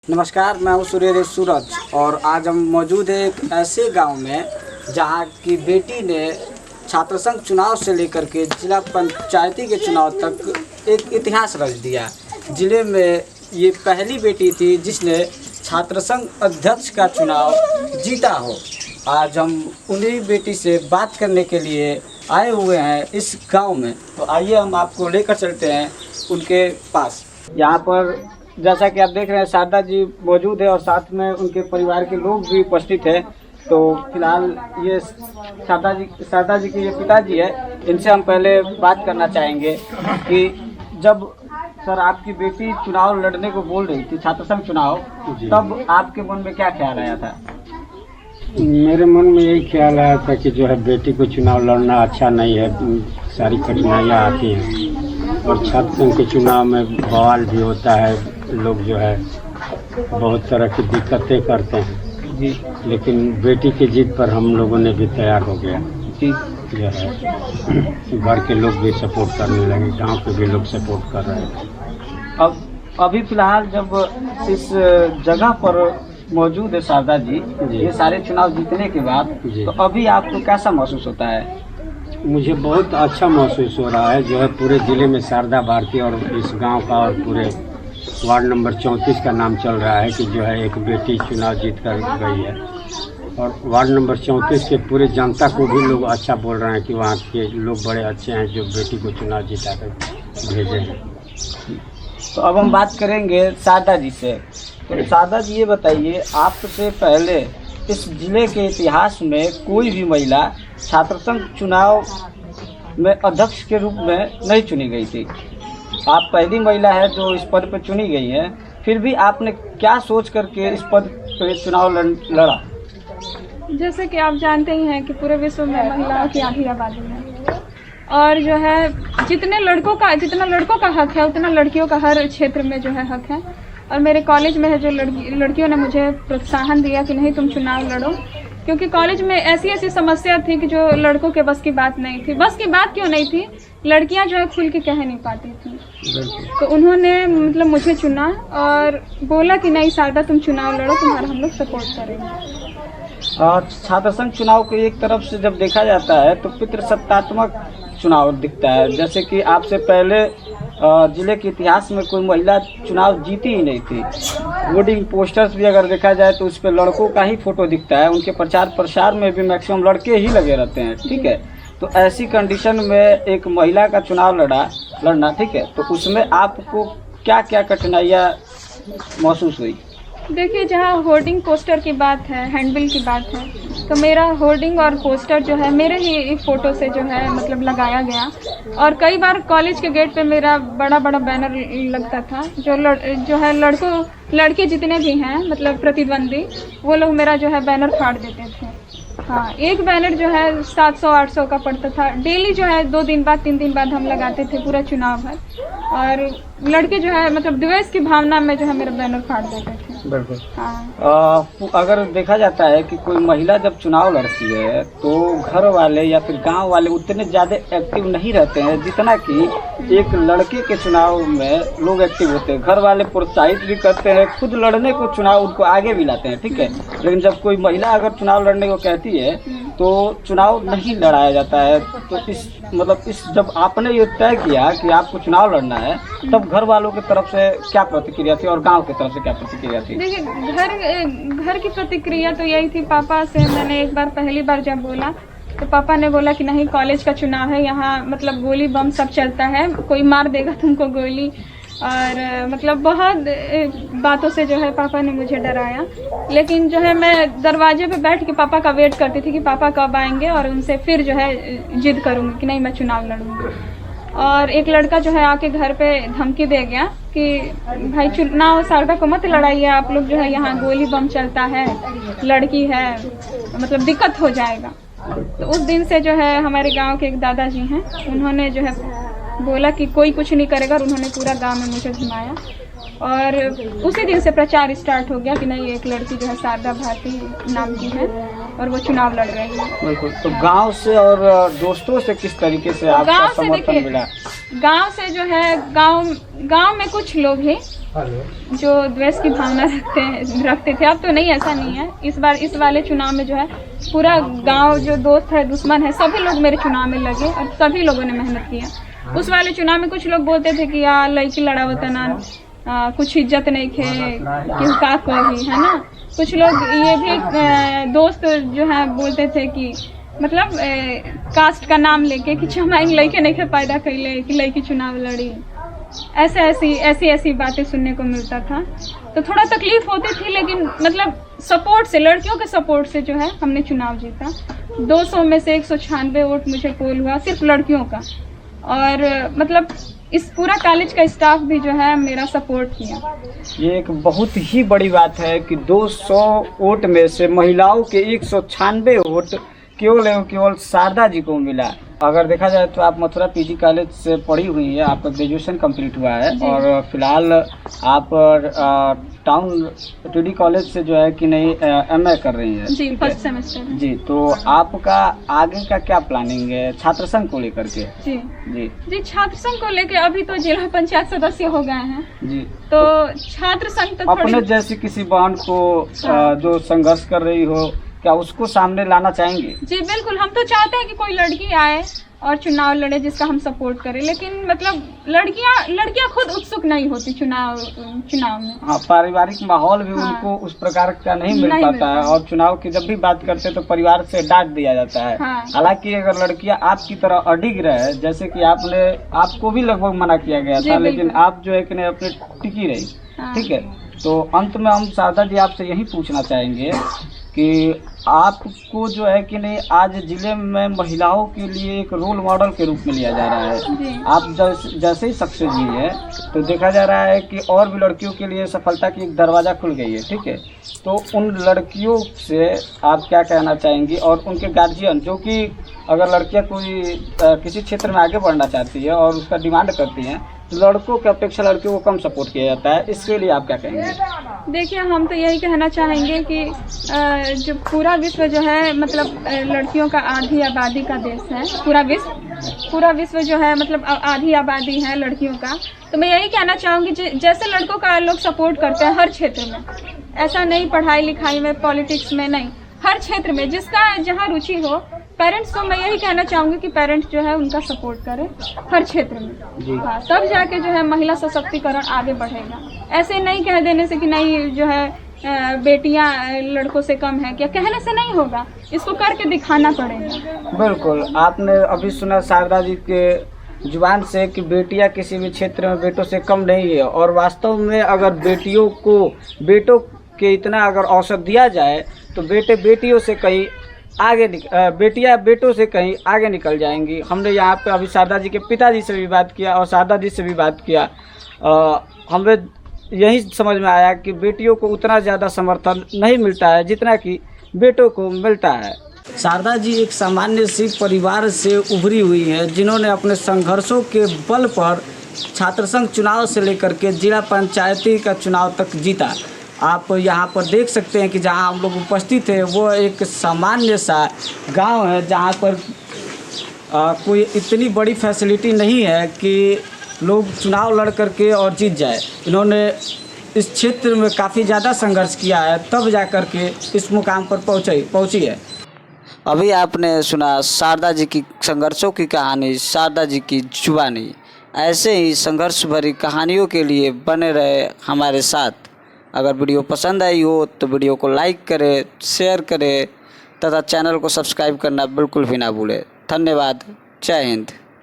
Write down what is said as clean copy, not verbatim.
नमस्कार, मैं हूँ सूर्य सूरज और आज हम मौजूद हैं एक ऐसे गांव में जहां की बेटी ने छात्र संघ चुनाव से लेकर के जिला पंचायती के चुनाव तक एक इतिहास रच दिया। जिले में ये पहली बेटी थी जिसने छात्र संघ अध्यक्ष का चुनाव जीता हो। आज हम उन्हीं बेटी से बात करने के लिए आए हुए हैं इस गाँव में, तो आइए हम आपको लेकर चलते हैं उनके पास। यहाँ पर जैसा कि आप देख रहे हैं शारदा जी मौजूद है और साथ में उनके परिवार के लोग भी उपस्थित हैं। तो फिलहाल ये शारदा जी के ये पिताजी है, इनसे हम पहले बात करना चाहेंगे कि जब सर आपकी बेटी चुनाव लड़ने को बोल रही थी, छात्र संघ चुनाव, तब आपके मन में क्या ख्याल आया था? मेरे मन में यही ख्याल आया था कि जो है बेटी को चुनाव लड़ना अच्छा नहीं है, सारी कठिनाइयाँ आती हैं और छात्र संघ के चुनाव में बवाल भी होता है, लोग जो है बहुत तरह की दिक्कतें करते हैं जी। लेकिन बेटी की जीत पर हम लोगों ने भी तैयार हो गया जी। जो है घर के लोग भी सपोर्ट करने लगे, गांव के भी लोग सपोर्ट कर रहे थे। अब अभी फिलहाल जब इस जगह पर मौजूद है शारदा जी, ये सारे चुनाव जीतने के बाद, तो अभी आपको कैसा महसूस होता है? मुझे बहुत अच्छा महसूस हो रहा है। जो है पूरे ज़िले में शारदा भारती और इस गांव का और पूरे वार्ड नंबर 34 का नाम चल रहा है कि जो है एक बेटी चुनाव जीत कर गई है और वार्ड नंबर 34 के पूरे जनता को भी लोग अच्छा बोल रहे हैं कि वहाँ के लोग बड़े अच्छे हैं जो बेटी को चुनाव जिता कर भेजे हैं। तो अब हम बात करेंगे शारदा जी से। तो शारदा जी ये बताइए, आपसे पहले इस जिले के इतिहास में कोई भी महिला छात्र संघ चुनाव में अध्यक्ष के रूप में नहीं चुनी गई थी। आप पहली महिला है जो इस पद पर चुनी गई है, फिर भी आपने क्या सोच करके इस पद पर चुनाव लड़ा? जैसे कि आप जानते ही हैं कि पूरे विश्व में महिलाओं की आधी आबादी है और जो है जितना लड़कों का हक है उतना लड़कियों का हर क्षेत्र में जो है हक है। और मेरे कॉलेज में है जो लड़कियों ने मुझे प्रोत्साहन दिया कि नहीं तुम चुनाव लड़ो, क्योंकि कॉलेज में ऐसी समस्या थी कि जो लड़कों के बस की बात नहीं थी। बस की बात क्यों नहीं थी, लड़कियां जो है खुल के कह नहीं पाती थी। तो उन्होंने मतलब मुझे चुना और बोला कि नहीं शारदा तुम चुनाव लड़ो, तुम्हारा हम लोग सपोर्ट करेंगे। छात्र संघ चुनाव को एक तरफ से जब देखा जाता है तो पितृसत्तात्मक चुनाव दिखता है, जैसे कि आपसे पहले जिले के इतिहास में कोई महिला चुनाव जीती ही नहीं थी। होर्डिंग पोस्टर्स भी अगर देखा जाए तो उस पर लड़कों का ही फोटो दिखता है, उनके प्रचार प्रसार में भी मैक्सिमम लड़के ही लगे रहते हैं, ठीक है। तो ऐसी कंडीशन में एक महिला का चुनाव लड़ना, ठीक है, तो उसमें आपको क्या क्या कठिनाइयाँ महसूस हुई? देखिए, जहाँ होर्डिंग पोस्टर की बात है, हैंडबिल की बात है, तो मेरा होर्डिंग और पोस्टर जो है मेरे ही फ़ोटो से जो है मतलब लगाया गया। और कई बार कॉलेज के गेट पे मेरा बड़ा बैनर लगता था, जो है लड़के जितने भी हैं मतलब प्रतिद्वंदी, वो लोग मेरा जो है बैनर फाड़ देते थे। हाँ, एक बैनर जो है 700-800 का पड़ता था। डेली जो है 2 दिन बाद 3 दिन बाद हम लगाते थे पूरा चुनाव भर, और लड़के जो है मतलब द्वेष की भावना में जो है मेरा बैनर फाड़ देते थे। बिल्कुल। हाँ। अगर देखा जाता है कि कोई महिला जब चुनाव लड़ती है तो घर वाले या फिर गांव वाले उतने ज़्यादा एक्टिव नहीं रहते हैं जितना कि एक लड़के के चुनाव में लोग एक्टिव होते हैं। घर वाले प्रोत्साहित भी करते हैं, खुद लड़ने को चुनाव उनको आगे भी लाते हैं, ठीक है। लेकिन जब कोई महिला अगर चुनाव लड़ने को कहती है तो चुनाव नहीं लड़ाया जाता है। तो इस जब आपने ये तय किया कि आपको चुनाव लड़ना है, तब घर वालों की तरफ से क्या प्रतिक्रिया थी और गांव की तरफ से क्या प्रतिक्रिया थी? देखिए, घर की प्रतिक्रिया तो यही थी। पापा से मैंने एक बार पहली बार जब बोला तो पापा ने बोला कि नहीं, कॉलेज का चुनाव है, यहाँ मतलब गोली बम सब चलता है, कोई मार देगा तुमको गोली। और मतलब बहुत बातों से जो है पापा ने मुझे डराया। लेकिन जो है मैं दरवाजे पे बैठ के पापा का वेट करती थी कि पापा कब आएंगे, और उनसे फिर जो है जिद करूँगी कि नहीं मैं चुनाव लड़ूंगी। और एक लड़का जो है आके घर पे धमकी दे गया कि भाई चुनाव शारदा को मत लड़ाइए, आप लोग जो है यहाँ गोली बम चलता है, लड़की है, मतलब दिक्कत हो जाएगा। तो उस दिन से जो है हमारे गांव के एक दादाजी हैं, उन्होंने जो है बोला कि कोई कुछ नहीं करेगा, और उन्होंने पूरा गांव में मुझे घुमाया। और उसी दिन से प्रचार स्टार्ट हो गया कि नहीं, एक लड़की जो है शारदा भारती नाम की है और वो चुनाव लड़ रही है। बिल्कुल। तो गांव से और दोस्तों से किस तरीके से आपका समर्थन मिला? गांव से जो है गांव में कुछ लोग हैं जो द्वेष की भावना रखते थे। अब तो नहीं, ऐसा नहीं है। इस वाले चुनाव में जो है पूरा गांव जो दोस्त है दुश्मन है सभी लोग मेरे चुनाव में लगे और सभी लोगों ने मेहनत किया। उस वाले चुनाव में कुछ लोग बोलते थे कि यार लड़की लड़ावत ना, कुछ इज्जत नहीं खे कि का कही, है ना। कुछ लोग ये भी दोस्त जो है बोलते थे कि मतलब कास्ट का नाम लेके कि हमारी लड़के नहीं के पैदा कैले कि लड़की चुनाव लड़ी। ऐसी बातें सुनने को मिलता था, तो थोड़ा तकलीफ होती थी। लेकिन मतलब सपोर्ट से, लड़कियों के सपोर्ट से जो है हमने चुनाव जीता। 200 में से 196 वोट मुझे पोल हुआ सिर्फ लड़कियों का। और मतलब इस पूरा कॉलेज का स्टाफ भी जो है मेरा सपोर्ट किया। ये एक बहुत ही बड़ी बात है कि 200 वोट में से महिलाओं के 196 वोट केवल शारदा जी को मिला। अगर देखा जाए तो आप मथुरा पीजी कॉलेज से पढ़ी हुई है, आपका ग्रेजुएशन कंप्लीट हुआ है और फिलहाल आप टाउन टीडी कॉलेज से जो है कि नहीं एमए कर रही हैं जी, फर्स्ट सेमेस्टर जी। तो आपका आगे का क्या प्लानिंग है छात्र संघ को लेकर के? जी छात्र संघ को लेकर अभी तो जिला पंचायत सदस्य हो गए हैं जी। तो छात्र संघ तो अपने जैसी किसी बहन को जो संघर्ष कर रही हो, क्या उसको सामने लाना चाहेंगे? जी बिल्कुल, हम तो चाहते हैं कि कोई लड़की आए और चुनाव लड़े जिसका हम सपोर्ट करें। लेकिन मतलब लड़कियां खुद उत्सुक नहीं होती चुनाव में। हाँ, पारिवारिक माहौल भी उनको उस प्रकार का नहीं मिल पाता है और चुनाव की जब भी बात करते हैं तो परिवार से डांट दिया जाता है। हालांकि अगर लड़कियां आपकी तरह अडिग रहे, जैसे कि आपको भी लगभग मना किया गया था, लेकिन आप जो है कि नहीं अपने टिकी रही, ठीक है। तो अंत में हम शारदा जी आपसे यही पूछना चाहेंगे कि आपको जो है कि नहीं आज जिले में महिलाओं के लिए एक रोल मॉडल के रूप में लिया जा रहा है। आप जैसे ही सक्सेस हुई है तो देखा जा रहा है कि और भी लड़कियों के लिए सफलता की एक दरवाज़ा खुल गई है, ठीक है। तो उन लड़कियों से आप क्या कहना चाहेंगी और उनके गार्जियन जो कि अगर लड़कियां कोई किसी क्षेत्र में आगे बढ़ना चाहती है और उसका डिमांड करती हैं तो लड़कों की अपेक्षा लड़कियों को कम सपोर्ट किया जाता है, इसके लिए आप क्या कहेंगे? देखिए, हम तो यही कहना चाहेंगे कि जो पूरा विश्व जो है मतलब लड़कियों का आधी आबादी का देश है। पूरा विश्व जो है मतलब आधी आबादी है लड़कियों का। तो मैं यही कहना चाहूँगी जैसे लड़कों का लोग सपोर्ट करते हैं हर क्षेत्र में, ऐसा नहीं पढ़ाई लिखाई में, पॉलिटिक्स में नहीं, हर क्षेत्र में जिसका जहाँ रुचि हो, पेरेंट्स को मैं यही कहना चाहूँगी कि पेरेंट्स जो है उनका सपोर्ट करें हर क्षेत्र में। हाँ, तब जाके जो है महिला सशक्तिकरण आगे बढ़ेगा। ऐसे नहीं कह देने से कि नहीं जो है बेटियां लड़कों से कम है, क्या कहने से नहीं होगा, इसको करके दिखाना पड़ेगा। बिल्कुल, आपने अभी सुना शारदा जी के जुबान से कि बेटियां किसी भी क्षेत्र में बेटों से कम नहीं है। और वास्तव में अगर बेटों के इतना अगर अवसर दिया जाए तो बेटियों से कहीं आगे बेटियां बेटों से कहीं आगे निकल जाएंगी। हमने यहाँ पे अभी शारदा जी के पिताजी से भी बात किया और शारदा जी से भी बात किया। हमें यही समझ में आया कि बेटियों को उतना ज़्यादा समर्थन नहीं मिलता है जितना कि बेटों को मिलता है। शारदा जी एक सामान्य सी परिवार से उभरी हुई है जिन्होंने अपने संघर्षों के बल पर छात्र संघ चुनाव से लेकर के जिला पंचायती का चुनाव तक जीता। आप यहाँ पर देख सकते हैं कि जहाँ हम लोग उपस्थित हैं वो एक सामान्य सा गांव है जहाँ पर कोई इतनी बड़ी फैसिलिटी नहीं है कि लोग चुनाव लड़ करके और जीत जाए। इन्होंने इस क्षेत्र में काफ़ी ज़्यादा संघर्ष किया है, तब जा कर के इस मुकाम पर पहुँची है। अभी आपने सुना शारदा जी की संघर्षों की कहानी, शारदा जी की जुबानी। ऐसे ही संघर्ष भरी कहानियों के लिए बने रहे हमारे साथ। अगर वीडियो पसंद आई हो तो वीडियो को लाइक करें, शेयर करें तथा चैनल को सब्सक्राइब करना बिल्कुल भी ना भूलें। धन्यवाद। जय हिंद।